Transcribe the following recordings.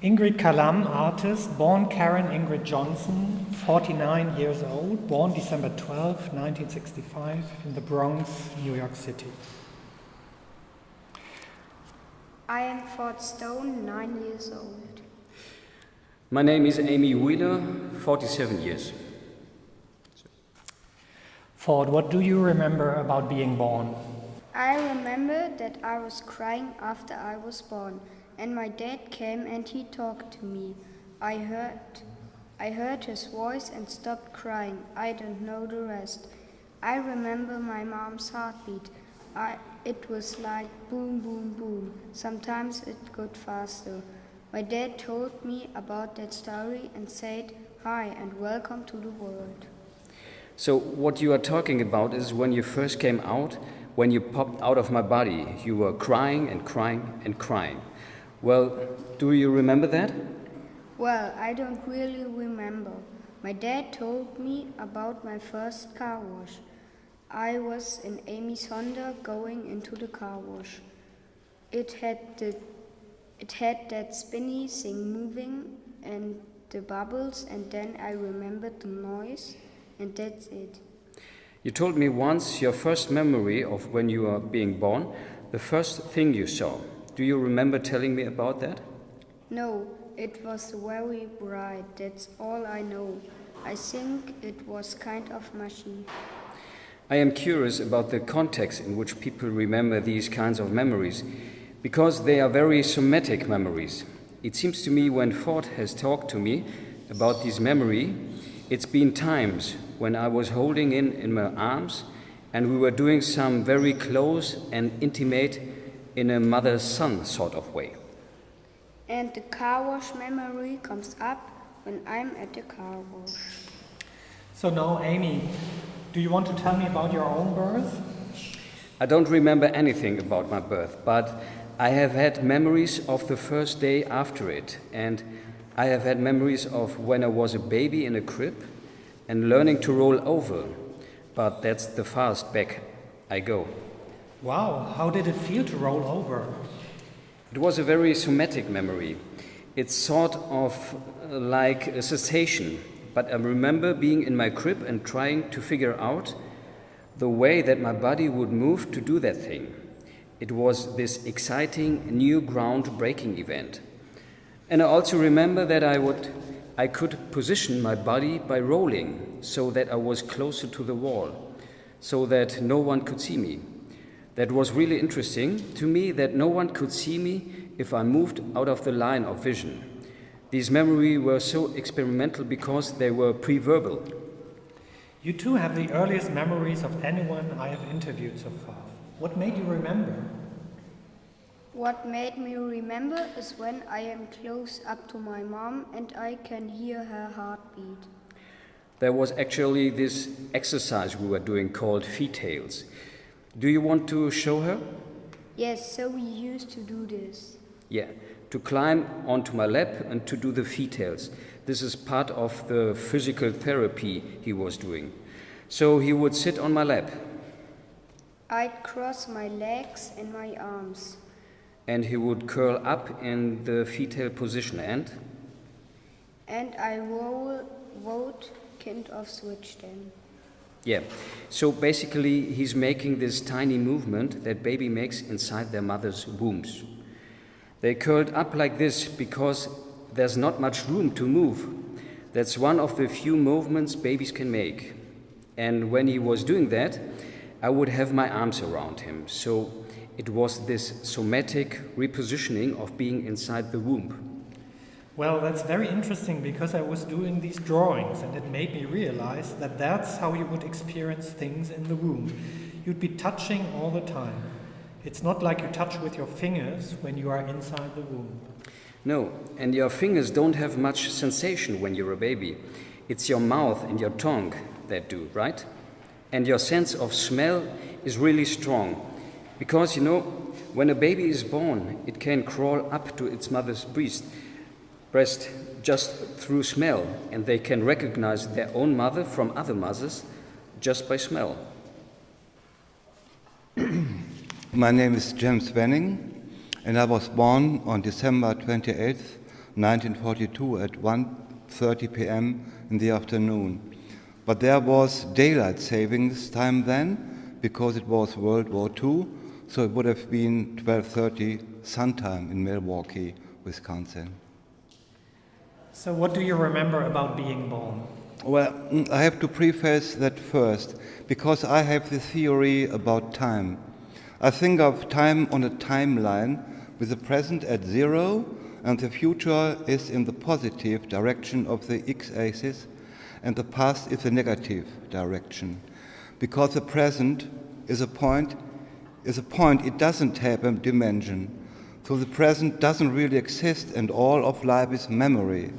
Ingrid Calame, artist, born Karen Ingrid Johnson, 49 years old, born December 12, 1965, in the Bronx, New York City. I am Ford Stone, 9 years old. My name is Amy Wheeler, 47 years. Ford, what do you remember about being born? I remember that I was crying after I was born, and my dad came and he talked to me. I heard his voice and stopped crying. I don't know the rest. I remember my mom's heartbeat. It was like boom, boom, boom. Sometimes it got faster. My dad told me about that story and said, "Hi and welcome to the world." So what you are talking about is when you first came out, when you popped out of my body, you were crying and crying and crying. Well, do you remember that? Well, I don't really remember. My dad told me about my first car wash. I was in Amy's Honda going into the car wash. It had that spinny thing moving and the bubbles, and then I remembered the noise, and that's it. You told me once your first memory of when you were being born, the first thing you saw. Do you remember telling me about that? No, it was very bright, that's all I know. I think it was kind of mushy. I am curious about the context in which people remember these kinds of memories, because they are very somatic memories. It seems to me when Ford has talked to me about this memory, it's been times when I was holding in my arms and we were doing some very close and intimate in a mother-son sort of way. And the car wash memory comes up when I'm at the car wash. So now, Amy, do you want to tell me about your own birth? I don't remember anything about my birth, but I have had memories of the first day after it, and I have had memories of when I was a baby in a crib and learning to roll over, but that's the farthest back I go. Wow, how did it feel to roll over? It was a very somatic memory. It's sort of like a sensation, but I remember being in my crib and trying to figure out the way that my body would move to do that thing. It was this exciting, new ground-breaking event. And I also remember that I could position my body by rolling so that I was closer to the wall, so that no one could see me. That was really interesting to me, that no one could see me if I moved out of the line of vision. These memories were so experimental because they were pre-verbal. You too have the earliest memories of anyone I have interviewed so far. What made you remember? What made me remember is when I am close up to my mom and I can hear her heartbeat. There was actually this exercise we were doing called feet tails. Do you want to show her? Yes, so we used to do this. Yeah, to climb onto my lap and to do the feet tails. This is part of the physical therapy he was doing. So he would sit on my lap. I'd cross my legs and my arms. And he would curl up in the fetal position and I would kind of switch then. Yeah, so basically he's making this tiny movement that baby makes inside their mother's wombs. They curled up like this because there's not much room to move. That's one of the few movements babies can make. And when he was doing that, I would have my arms around him. So it was this somatic repositioning of being inside the womb. Well, that's very interesting because I was doing these drawings and it made me realize that that's how you would experience things in the womb. You'd be touching all the time. It's not like you touch with your fingers when you are inside the womb. No, and your fingers don't have much sensation when you're a baby. It's your mouth and your tongue that do, right? And your sense of smell is really strong. Because, when a baby is born, it can crawl up to its mother's breast just through smell, and they can recognize their own mother from other mothers just by smell. My name is James Wenning, and I was born on December 28, 1942 at 1:30 p.m. in the afternoon. But there was daylight savings time then, because it was World War II, so it would have been 12:30 sun time in Milwaukee, Wisconsin. So what do you remember about being born? Well, I have to preface that first, because I have the theory about time. I think of time on a timeline with the present at 0 and the future is in the positive direction of the x-axis and the past is the negative direction. Because the present is a point, it doesn't have a dimension. So the present doesn't really exist and all of life is memory.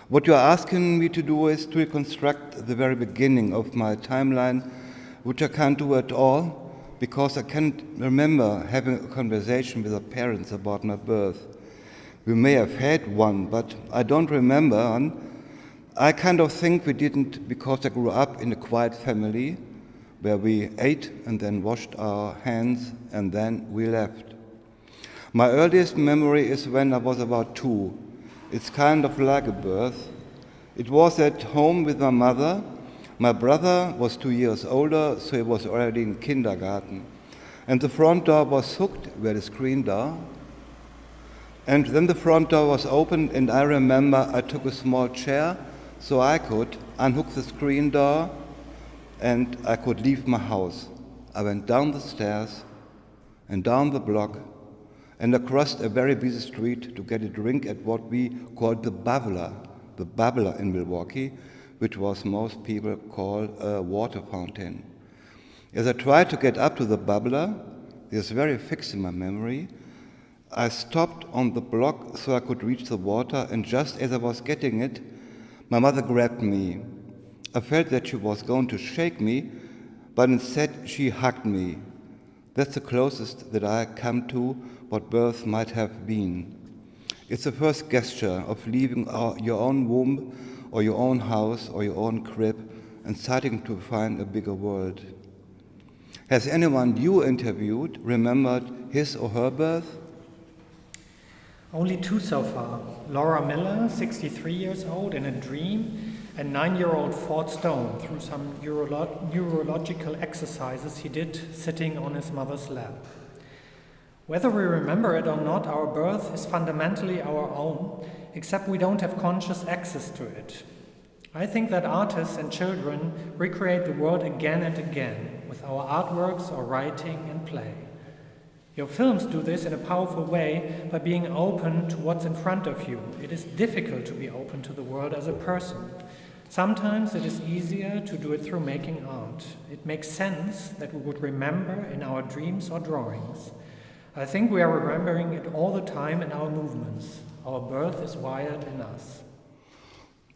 What you are asking me to do is to reconstruct the very beginning of my timeline, which I can't do at all, because I can't remember having a conversation with the parents about my birth. We may have had one, but I don't remember one. I kind of think we didn't, because I grew up in a quiet family where we ate and then washed our hands and then we left. My earliest memory is when I was about 2. It's kind of like a birth. It was at home with my mother. My brother was 2 years older, so he was already in kindergarten. And the front door was hooked where the screen door. And then the front door was opened, and I remember I took a small chair so I could unhook the screen door and I could leave my house. I went down the stairs and down the block and across a very busy street to get a drink at what we called the Bubbler in Milwaukee, which was most people call a water fountain. As I tried to get up to the Bubbler, this is very fixed in my memory, I stopped on the block so I could reach the water, and just as I was getting it, my mother grabbed me. I felt that she was going to shake me, but instead she hugged me. That's the closest that I come to what birth might have been. It's the first gesture of leaving your own womb or your own house or your own crib and starting to find a bigger world. Has anyone you interviewed remembered his or her birth? Only 2 so far. Laura Miller, 63 years old, in a dream, and 9-year-old Ford Stone through some neurological exercises he did sitting on his mother's lap. Whether we remember it or not, our birth is fundamentally our own, except we don't have conscious access to it. I think that artists and children recreate the world again and again with our artworks or writing and play. Your films do this in a powerful way by being open to what's in front of you. It is difficult to be open to the world as a person. Sometimes it is easier to do it through making art. It makes sense that we would remember in our dreams or drawings. I think we are remembering it all the time in our movements. Our birth is wired in us.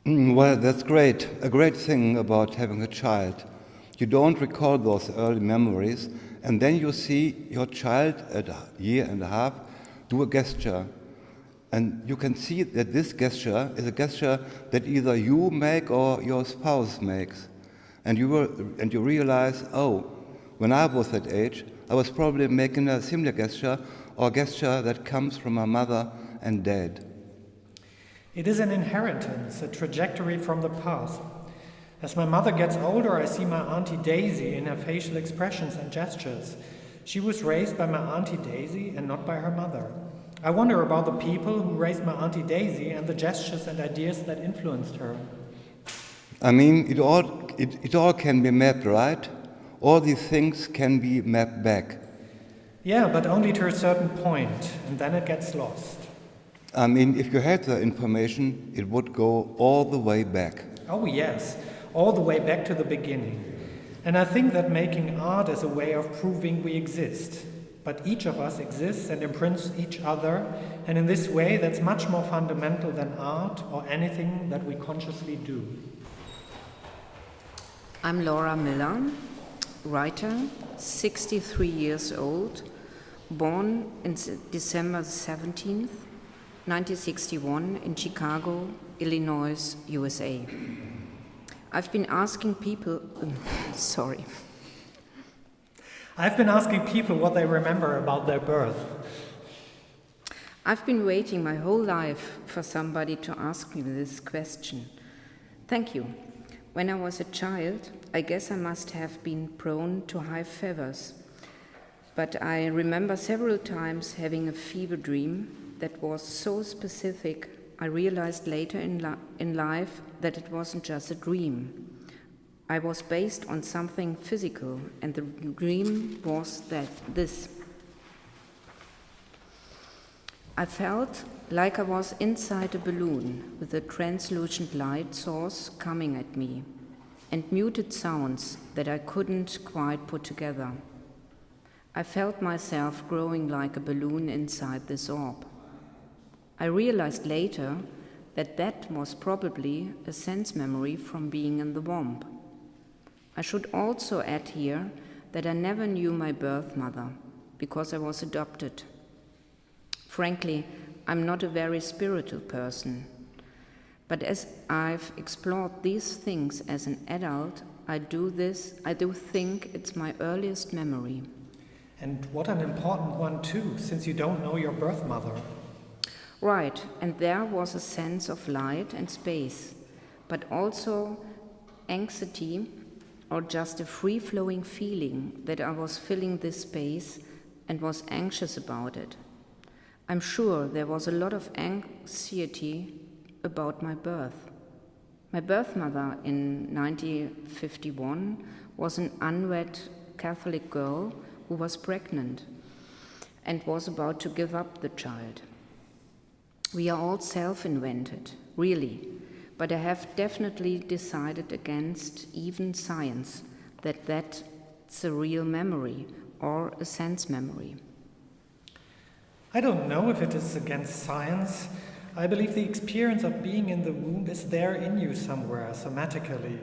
Well, that's great. A great thing about having a child. You don't recall those early memories, and then you see your child at a year and a half do a gesture. And you can see that this gesture is a gesture that either you make or your spouse makes. And you realize, oh, when I was that age, I was probably making a similar gesture or a gesture that comes from my mother and dad. It is an inheritance, a trajectory from the past. As my mother gets older, I see my Auntie Daisy in her facial expressions and gestures. She was raised by my Auntie Daisy and not by her mother. I wonder about the people who raised my Auntie Daisy and the gestures and ideas that influenced her. I mean, it all can be mapped, right? All these things can be mapped back. Yeah, but only to a certain point, and then it gets lost. I mean, if you had the information, it would go all the way back. Oh yes, all the way back to the beginning. And I think that making art is a way of proving we exist. But each of us exists and imprints each other, and in this way that's much more fundamental than art or anything that we consciously do. I'm Laura Miller, writer, 63 years old, born on December 17th, 1961 in Chicago, Illinois, USA. I've been asking people what they remember about their birth. I've been waiting my whole life for somebody to ask me this question. Thank you. When I was a child, I guess I must have been prone to high fevers. But I remember several times having a fever dream that was so specific, I realized later in life that it wasn't just a dream. I was based on something physical, and the dream was this. I felt like I was inside a balloon with a translucent light source coming at me, and muted sounds that I couldn't quite put together. I felt myself growing like a balloon inside this orb. I realized later that was probably a sense memory from being in the womb. I should also add here that I never knew my birth mother because I was adopted. Frankly, I'm not a very spiritual person, but as I've explored these things as an adult, I do think it's my earliest memory. And what an important one too, since you don't know your birth mother. Right, and there was a sense of light and space, but also anxiety or just a free-flowing feeling that I was filling this space and was anxious about it. I'm sure there was a lot of anxiety about my birth. My birth mother in 1951 was an unwed Catholic girl who was pregnant and was about to give up the child. We are all self-invented, really, but I have definitely decided against even science that's a real memory or a sense memory. I don't know if it is against science. I believe the experience of being in the womb is there in you somewhere, somatically.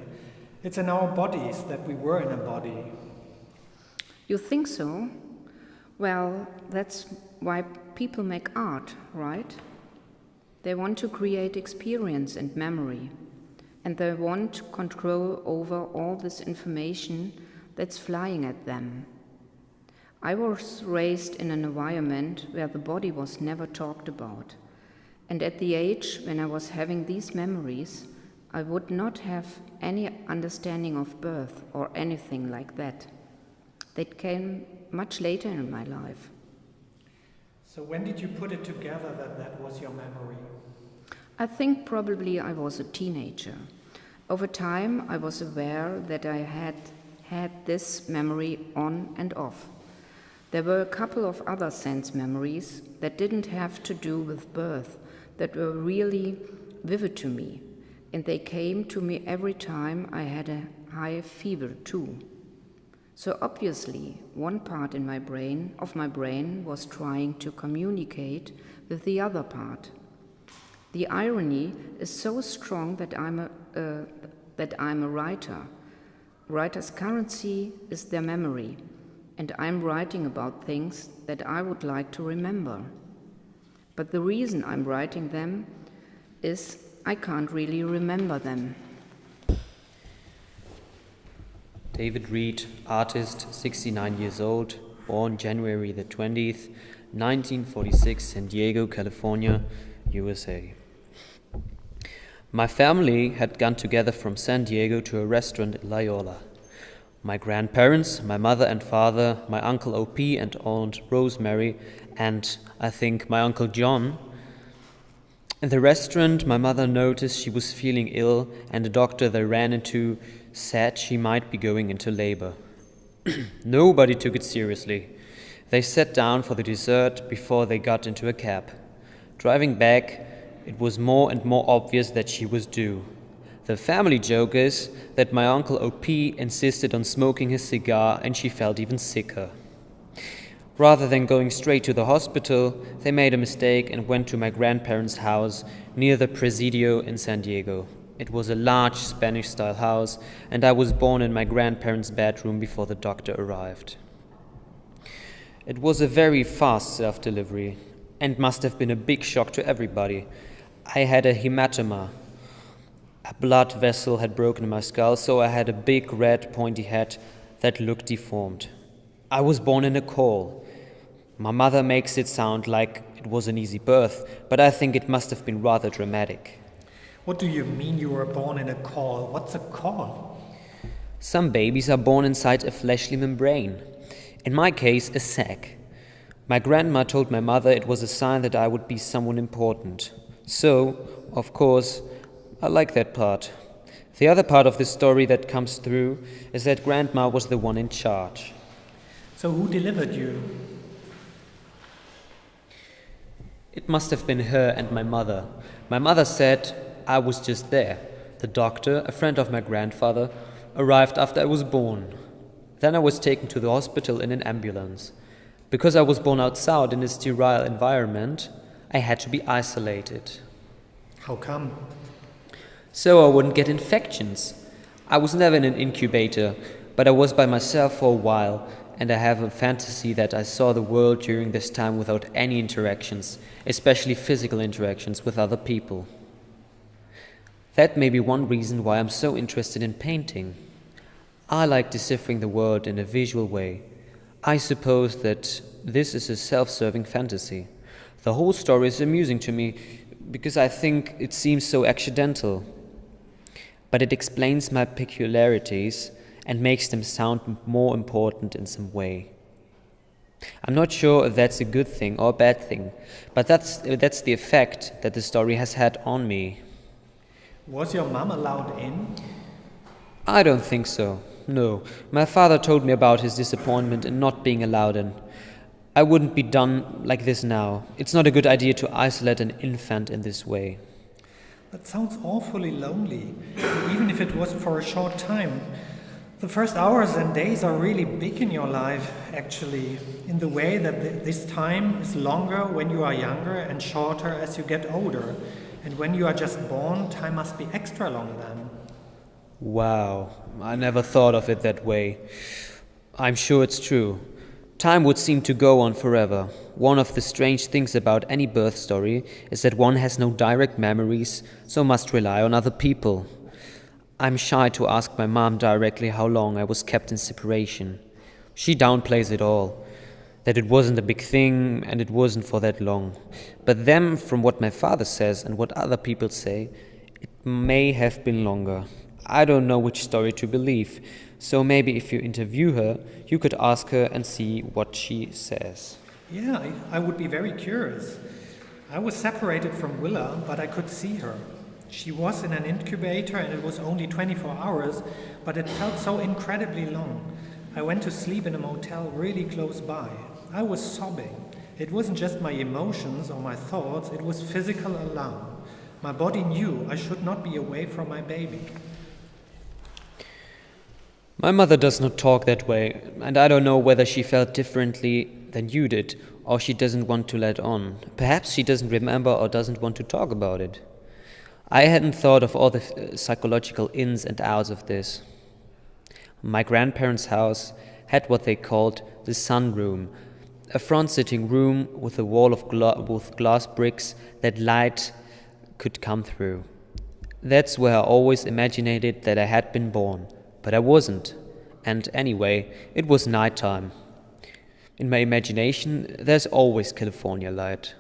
It's in our bodies that we were in a body. You think so? Well, that's why people make art, right? They want to create experience and memory, and they want control over all this information that's flying at them. I was raised in an environment where the body was never talked about, and at the age when I was having these memories, I would not have any understanding of birth or anything like that. That came much later in my life. So when did you put it together that was your memory? I think probably I was a teenager. Over time, I was aware that I had this memory on and off. There were a couple of other sense memories that didn't have to do with birth, that were really vivid to me, and they came to me every time I had a high fever too. So obviously, one part of my brain was trying to communicate with the other part. The irony is so strong that I'm a writer. Writer's currency is their memory, and I'm writing about things that I would like to remember. But the reason I'm writing them is I can't really remember them. David Reed, artist, 69 years old, born January the 20th, 1946, San Diego, California, USA. My family had gone together from San Diego to a restaurant in Loyola. My grandparents, my mother and father, my uncle O.P. and aunt Rosemary, and I think my uncle John. In the restaurant, my mother noticed she was feeling ill, and the doctor they ran into said she might be going into labor. Nobody took it seriously. They sat down for the dessert before they got into a cab. Driving back, it was more and more obvious that she was due. The family joke is that my uncle O.P. insisted on smoking his cigar, and she felt even sicker. Rather than going straight to the hospital, they made a mistake and went to my grandparents' house near the Presidio in San Diego. It was a large Spanish-style house, and I was born in my grandparents' bedroom before the doctor arrived. It was a very fast self-delivery, and must have been a big shock to everybody. I had a hematoma. A blood vessel had broken in my skull, so I had a big red pointy head that looked deformed. I was born in a caul. My mother makes it sound like it it was an easy birth, but I think it must have been rather dramatic. What do you mean you were born in a caul? What's a caul? Some babies are born inside a fleshly membrane. In my case, a sac. My grandma told my mother it was a sign that I would be someone important. So, of course, I like that part. The other part of the story that comes through is that Grandma was the one in charge. So who delivered you? It must have been her and my mother. My mother said I was just there. The doctor, a friend of my grandfather, arrived after I was born. Then I was taken to the hospital in an ambulance. Because I was born outside in a sterile environment, I had to be isolated. How come? So I wouldn't get infections. I was never in an incubator, but I was by myself for a while, and I have a fantasy that I saw the world during this time without any interactions, especially physical interactions with other people. That may be one reason why I'm so interested in painting. I like deciphering the world in a visual way. I suppose that this is a self-serving fantasy. The whole story is amusing to me because I think it seems so accidental. But it explains my peculiarities and makes them sound more important in some way. I'm not sure if that's a good thing or a bad thing, but that's the effect that the story has had on me. Was your mom allowed in? I don't think so. No. My father told me about his disappointment in not being allowed in. I wouldn't be done like this now. It's not a good idea to isolate an infant in this way. That sounds awfully lonely, even if it was for a short time. The first hours and days are really big in your life, actually, in the way that this time is longer when you are younger and shorter as you get older. And when you are just born, time must be extra long then. Wow, I never thought of it that way. I'm sure it's true. Time would seem to go on forever. One of the strange things about any birth story is that one has no direct memories, so must rely on other people. I'm shy to ask my mom directly how long I was kept in separation. She downplays it all, that it wasn't a big thing and it wasn't for that long. But then, from what my father says and what other people say, it may have been longer. I don't know which story to believe, so maybe if you interview her, you could ask her and see what she says. Yeah, I would be very curious. I was separated from Willa, but I could see her. She was in an incubator and it was only 24 hours, but it felt so incredibly long. I went to sleep in a motel really close by. I was sobbing. It wasn't just my emotions or my thoughts, it was physical alarm. My body knew I should not be away from my baby. My mother does not talk that way, and I don't know whether she felt differently than you did, or she doesn't want to let on. Perhaps she doesn't remember or doesn't want to talk about it. I hadn't thought of all the psychological ins and outs of this. My grandparents' house had what they called the sunroom, a front-sitting room with a wall of with glass bricks that light could come through. That's where I always imagined that I had been born. But I wasn't, and anyway, it was nighttime. In my imagination, there's always California light.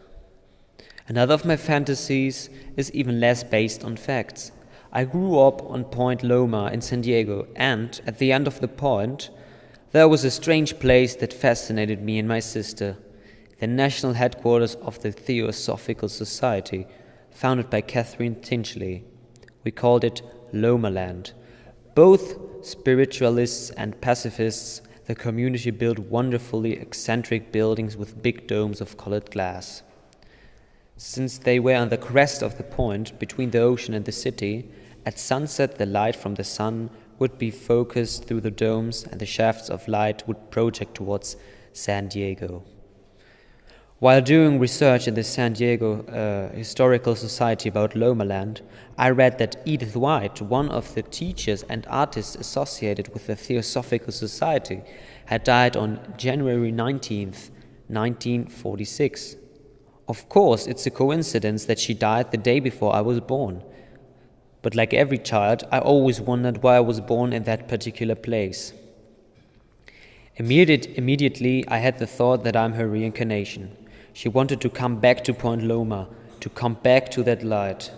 Another of my fantasies is even less based on facts. I grew up on Point Loma in San Diego, and at the end of the point, there was a strange place that fascinated me and my sister, the national headquarters of the Theosophical Society, founded by Catherine Tinchley. We called it Loma Land. Both spiritualists and pacifists, the community built wonderfully eccentric buildings with big domes of colored glass. Since they were on the crest of the point between the ocean and the city, at sunset the light from the sun would be focused through the domes and the shafts of light would project towards San Diego. While doing research in the San Diego Historical Society about Loma Land, I read that Edith White, one of the teachers and artists associated with the Theosophical Society, had died on January 19th, 1946. Of course, it's a coincidence that she died the day before I was born. But like every child, I always wondered why I was born in that particular place. Immediately, I had the thought that I'm her reincarnation. She wanted to come back to Point Loma, to come back to that light.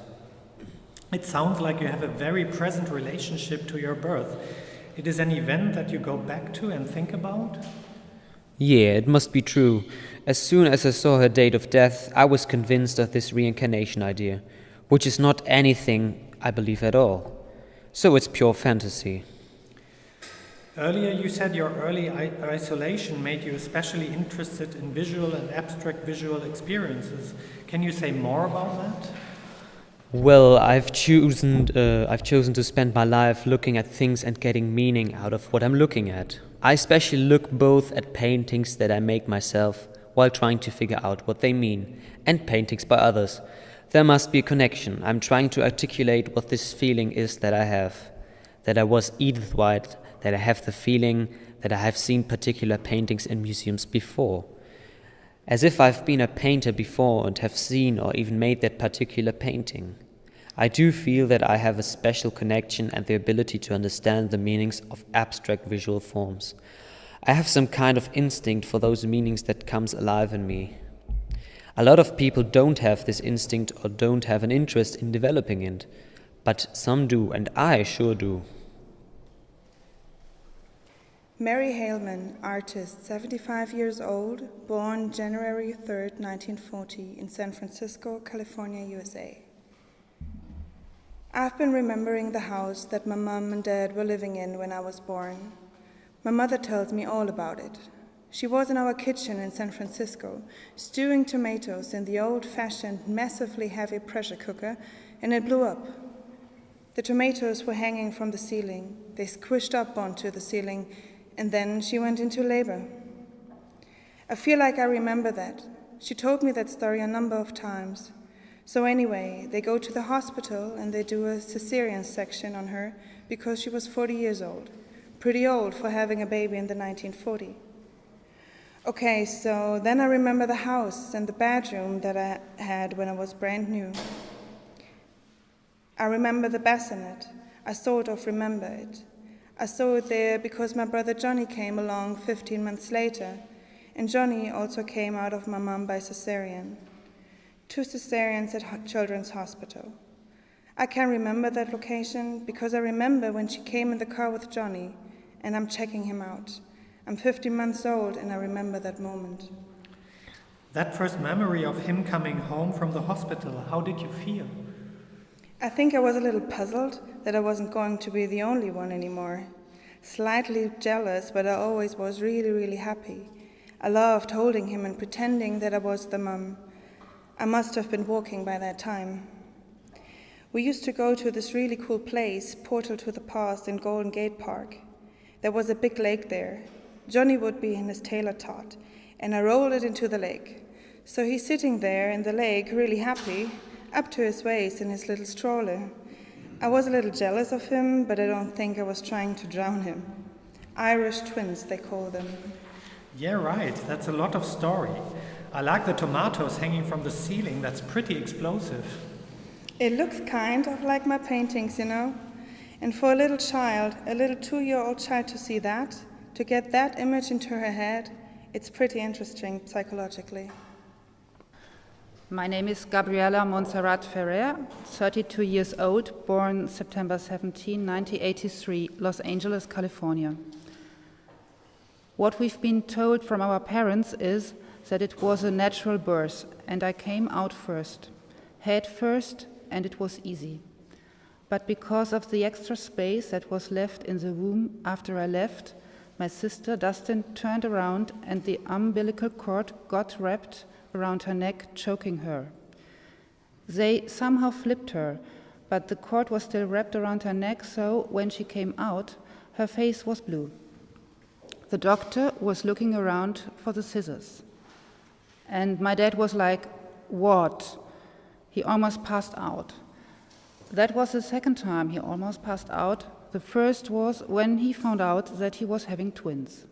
It sounds like you have a very present relationship to your birth. It is an event that you go back to and think about? Yeah, it must be true. As soon as I saw her date of death, I was convinced of this reincarnation idea, which is not anything I believe at all. So it's pure fantasy. Earlier you said your early isolation made you especially interested in visual and abstract visual experiences. Can you say more about that? Well, I've chosen to spend my life looking at things and getting meaning out of what I'm looking at. I especially look both at paintings that I make myself while trying to figure out what they mean, and paintings by others. There must be a connection. I'm trying to articulate what this feeling is that I have. That I was Edith White, that I have the feeling that I have seen particular paintings in museums before. As if I've been a painter before and have seen or even made that particular painting. I do feel that I have a special connection and the ability to understand the meanings of abstract visual forms. I have some kind of instinct for those meanings that comes alive in me. A lot of people don't have this instinct or don't have an interest in developing it, but some do, and I sure do. Mary Haleman, artist, 75 years old, born January 3rd, 1940, in San Francisco, California, USA. I've been remembering the house that my mom and dad were living in when I was born. My mother tells me all about it. She was in our kitchen in San Francisco, stewing tomatoes in the old-fashioned, massively heavy pressure cooker, and it blew up. The tomatoes were hanging from the ceiling. They squished up onto the ceiling, and then she went into labor. I feel like I remember that. She told me that story a number of times. So anyway, they go to the hospital and they do a cesarean section on her because she was 40 years old. Pretty old for having a baby in the 1940s. Okay, so then I remember the house and the bedroom that I had when I was brand new. I remember the bassinet. I sort of remember it. I saw it there because my brother Johnny came along 15 months later, and Johnny also came out of my mom by cesarean. 2 cesareans at Children's Hospital. I can remember that location because I remember when she came in the car with Johnny, and I'm checking him out. I'm 15 months old, and I remember that moment. That first memory of him coming home from the hospital, how did you feel? I think I was a little puzzled that I wasn't going to be the only one anymore. Slightly jealous, but I always was really, really happy. I loved holding him and pretending that I was the mom. I must have been walking by that time. We used to go to this really cool place, Portal to the Past in Golden Gate Park. There was a big lake there. Johnny would be in his tailor tot, and I rolled it into the lake. So he's sitting there in the lake, really happy, up to his waist in his little stroller. I was a little jealous of him, but I don't think I was trying to drown him. Irish twins, they call them. Yeah, right. That's a lot of story. I like the tomatoes hanging from the ceiling. That's pretty explosive. It looks kind of like my paintings, you know. And for a little child, a little 2-year-old child to see that, to get that image into her head, it's pretty interesting psychologically. My name is Gabriela Montserrat Ferrer, 32 years old, born September 17, 1983, Los Angeles, California. What we've been told from our parents is that it was a natural birth, and I came out first, head first, and it was easy. But because of the extra space that was left in the womb after I left, my sister Dustin turned around and the umbilical cord got wrapped around her neck, choking her. They somehow flipped her, but the cord was still wrapped around her neck, so when she came out, her face was blue. The doctor was looking around for the scissors. And my dad was like, "What?" He almost passed out. That was the second time he almost passed out. The first was when he found out that he was having twins.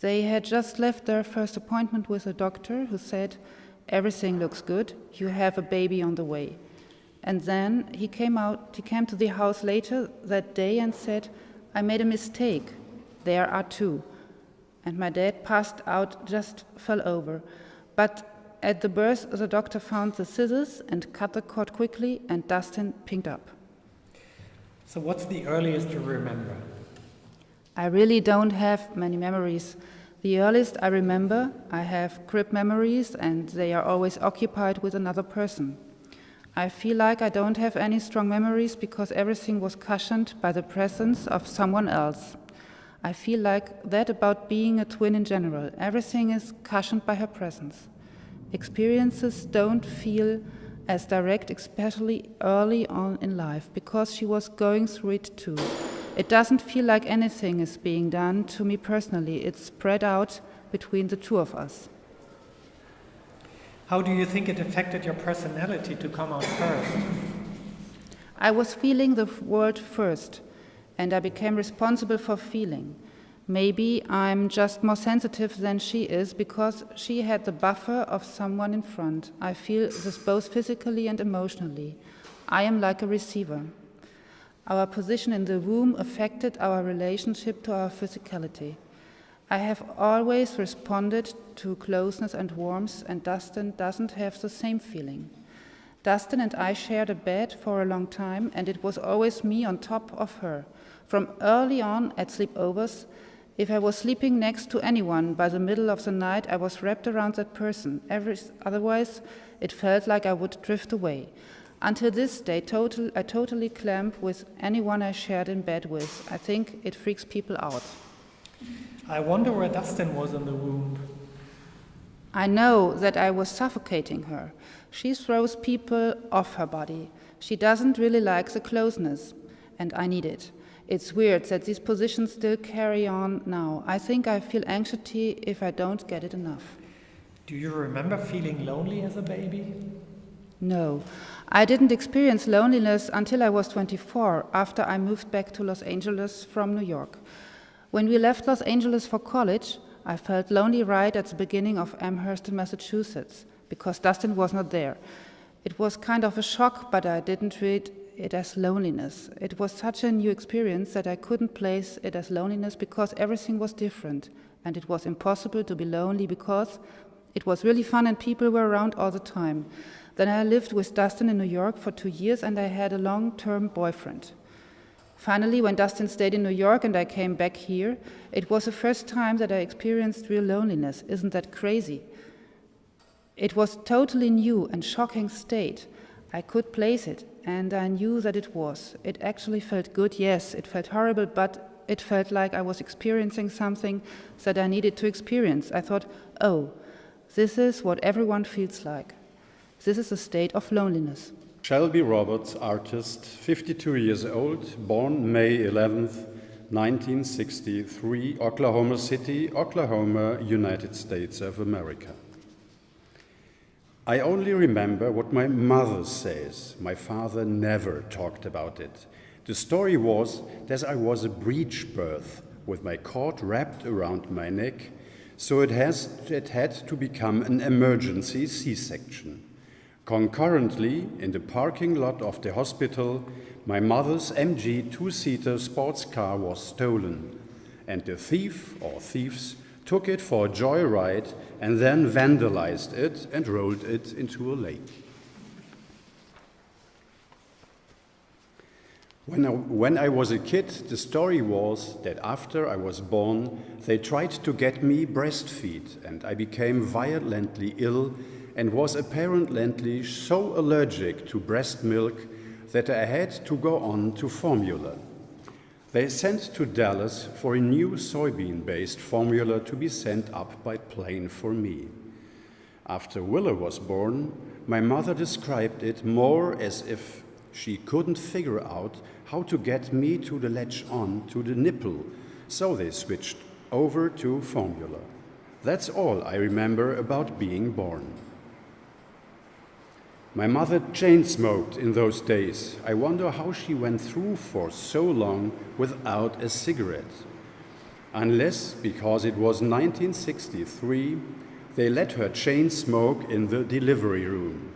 They had just left their first appointment with a doctor who said, "Everything looks good, you have a baby on the way." And then he came to the house later that day and said, "I made a mistake, there are 2. And my dad passed out, just fell over. But at the birth, the doctor found the scissors and cut the cord quickly, and Dustin picked up. So what's the earliest you remember? I really don't have many memories. The earliest I remember, I have crib memories, and they are always occupied with another person. I feel like I don't have any strong memories because everything was cushioned by the presence of someone else. I feel like that about being a twin in general. Everything is cushioned by her presence. Experiences don't feel as direct, especially early on in life, because she was going through it too. It doesn't feel like anything is being done to me personally. It's spread out between the two of us. How do you think it affected your personality to come out first? I was feeling the world first, and I became responsible for feeling. Maybe I'm just more sensitive than she is because she had the buffer of someone in front. I feel this both physically and emotionally. I am like a receiver. Our position in the room affected our relationship to our physicality. I have always responded to closeness and warmth, and Dustin doesn't have the same feeling. Dustin and I shared a bed for a long time, and it was always me on top of her. From early on at sleepovers, if I was sleeping next to anyone, by the middle of the night I was wrapped around that person. Otherwise, it felt like I would drift away. Until this day, I totally clamp with anyone I shared in bed with. I think it freaks people out. I wonder where Dustin was in the room. I know that I was suffocating her. She throws people off her body. She doesn't really like the closeness, and I need it. It's weird that these positions still carry on now. I think I feel anxiety if I don't get it enough. Do you remember feeling lonely as a baby? No, I didn't experience loneliness until I was 24, after I moved back to Los Angeles from New York. When we left Los Angeles for college, I felt lonely right at the beginning of Amherst in Massachusetts, because Dustin was not there. It was kind of a shock, but I didn't read it as loneliness. It was such a new experience that I couldn't place it as loneliness because everything was different, and it was impossible to be lonely because it was really fun and people were around all the time. Then I lived with Dustin in New York for 2 years, and I had a long-term boyfriend. Finally, when Dustin stayed in New York and I came back here, it was the first time that I experienced real loneliness. Isn't that crazy? It was totally new and shocking state. I could place it, and I knew that it was. It actually felt good, yes, it felt horrible, but it felt like I was experiencing something that I needed to experience. I thought, oh, this is what everyone feels like. This is a state of loneliness. Shelby Roberts, artist, 52 years old, born May 11th, 1963, Oklahoma City, Oklahoma, United States of America. I only remember what my mother says. My father never talked about it. The story was that I was a breech birth with my cord wrapped around my neck, so it had to become an emergency C-section. Concurrently, in the parking lot of the hospital, my mother's MG two-seater sports car was stolen, and the thief or thieves took it for a joyride and then vandalized it and rolled it into a lake. When I was a kid, the story was that after I was born, they tried to get me breastfeed, and I became violently ill and was apparently so allergic to breast milk that I had to go on to formula. They sent to Dallas for a new soybean-based formula to be sent up by plane for me. After Willa was born, my mother described it more as if she couldn't figure out how to get me to the latch on to the nipple, so they switched over to formula. That's all I remember about being born. My mother chain-smoked in those days. I wonder how she went through for so long without a cigarette. Unless, because it was 1963, they let her chain smoke in the delivery room.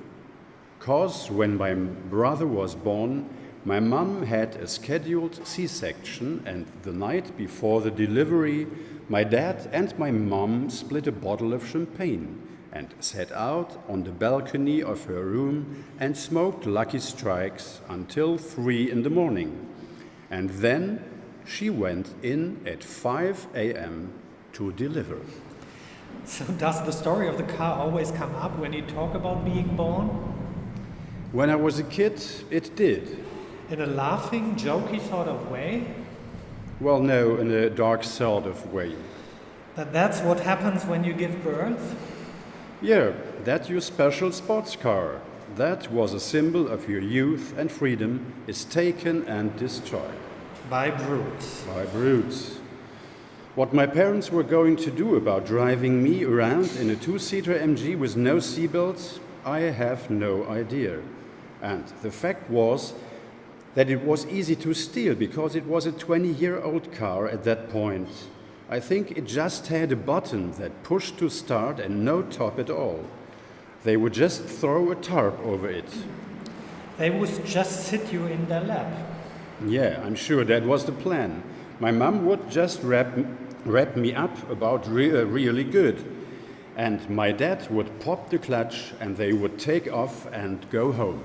'Cause when my brother was born, my mom had a scheduled C-section, and the night before the delivery, my dad and my mom split a bottle of champagne and sat out on the balcony of her room and smoked Lucky Strikes until 3 in the morning. And then she went in at 5 a.m. to deliver. So does the story of the car always come up when you talk about being born? When I was a kid, it did. In a laughing, jokey sort of way? Well, no, in a dark sort of way. That's what happens when you give birth? Yeah, that's your special sports car. That was a symbol of your youth and freedom is taken and destroyed. By brutes. By brutes. What my parents were going to do about driving me around in a two-seater MG with no seatbelts, I have no idea. And the fact was that it was easy to steal because it was a 20-year-old car at that point. I think it just had a button that pushed to start and no top at all. They would just throw a tarp over it. They would just sit you in their lap. Yeah, I'm sure that was the plan. My mum would just wrap me up about really good. And my dad would pop the clutch and they would take off and go home.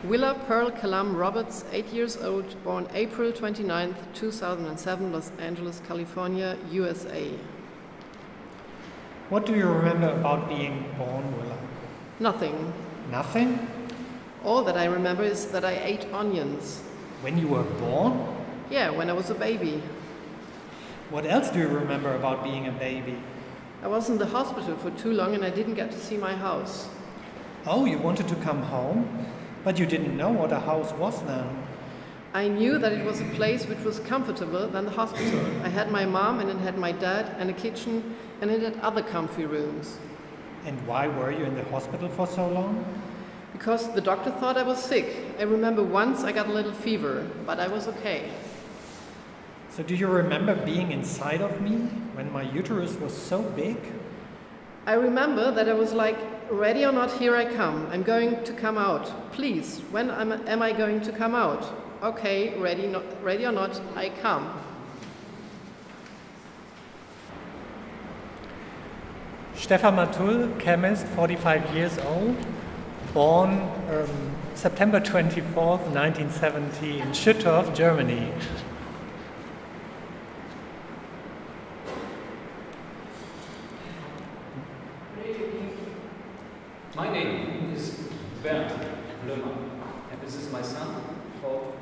Willa Pearl Calame Roberts, 8 years old, born April 29, 2007, Los Angeles, California, USA. What do you remember about being born, Willa? Nothing. Nothing? All that I remember is that I ate onions. When you were born? Yeah, when I was a baby. What else do you remember about being a baby? I was in the hospital for too long and I didn't get to see my house. Oh, you wanted to come home? But you didn't know what a house was then. I knew that it was a place which was comfortable than the hospital. I had my mom and it had my dad and a kitchen and it had other comfy rooms. And why were you in the hospital for so long? Because the doctor thought I was sick. I remember once I got a little fever, but I was okay. So do you remember being inside of me when my uterus was so big? I remember that I was like, ready or not, here I come. I'm going to come out. Please, when am I going to come out? Okay, ready or not, I come. Stefan Matul, chemist, 45 years old, born September 24th, 1970 in Schüttorf, Germany. My name is Bernd Lömer, and this is my son called.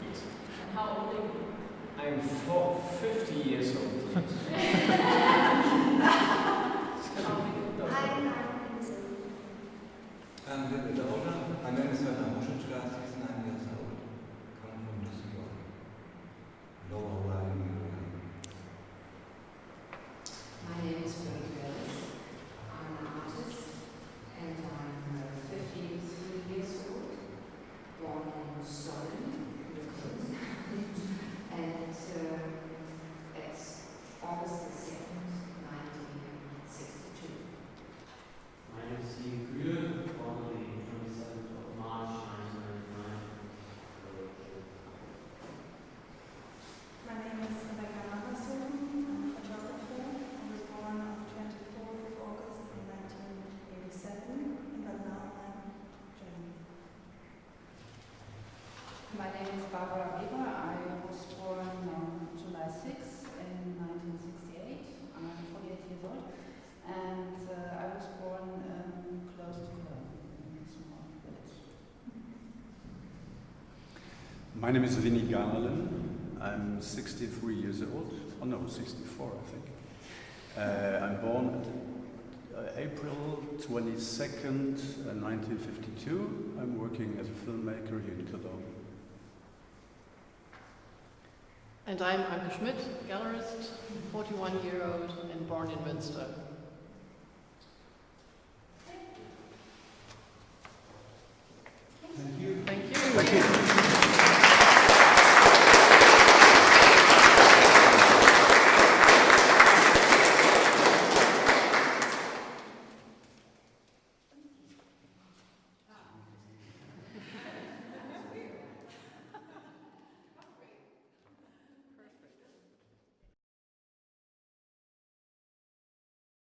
Yes. And how old are you? I'm 50 years old. I'm a little bit older. My name is Werner Muschelstraße, 69 years old. Come from Düsseldorf. Lower Rhine. My name is Ingrid Calame. I'm an artist and I'm 53 years old, born in Cologne, and it's August the 2nd, 1962. My name is Ingrid, born on the 27th of March 1999. My name is Rebecca Anderson. I'm a photographer. I was born on 24th of August in 1987, but now I'm German. My name is Barbara Weber. I was born on July 6th in 1968. I'm 48 years old. And I was born close to Cologne, in a small village. My name is Ingrid Calame. I'm 63 years old. Oh no, 64 I think. I'm born April 22nd, 1952. I'm working as a filmmaker here in Cologne. And I'm Anke Schmidt, gallerist, 41-year-old and born in Münster.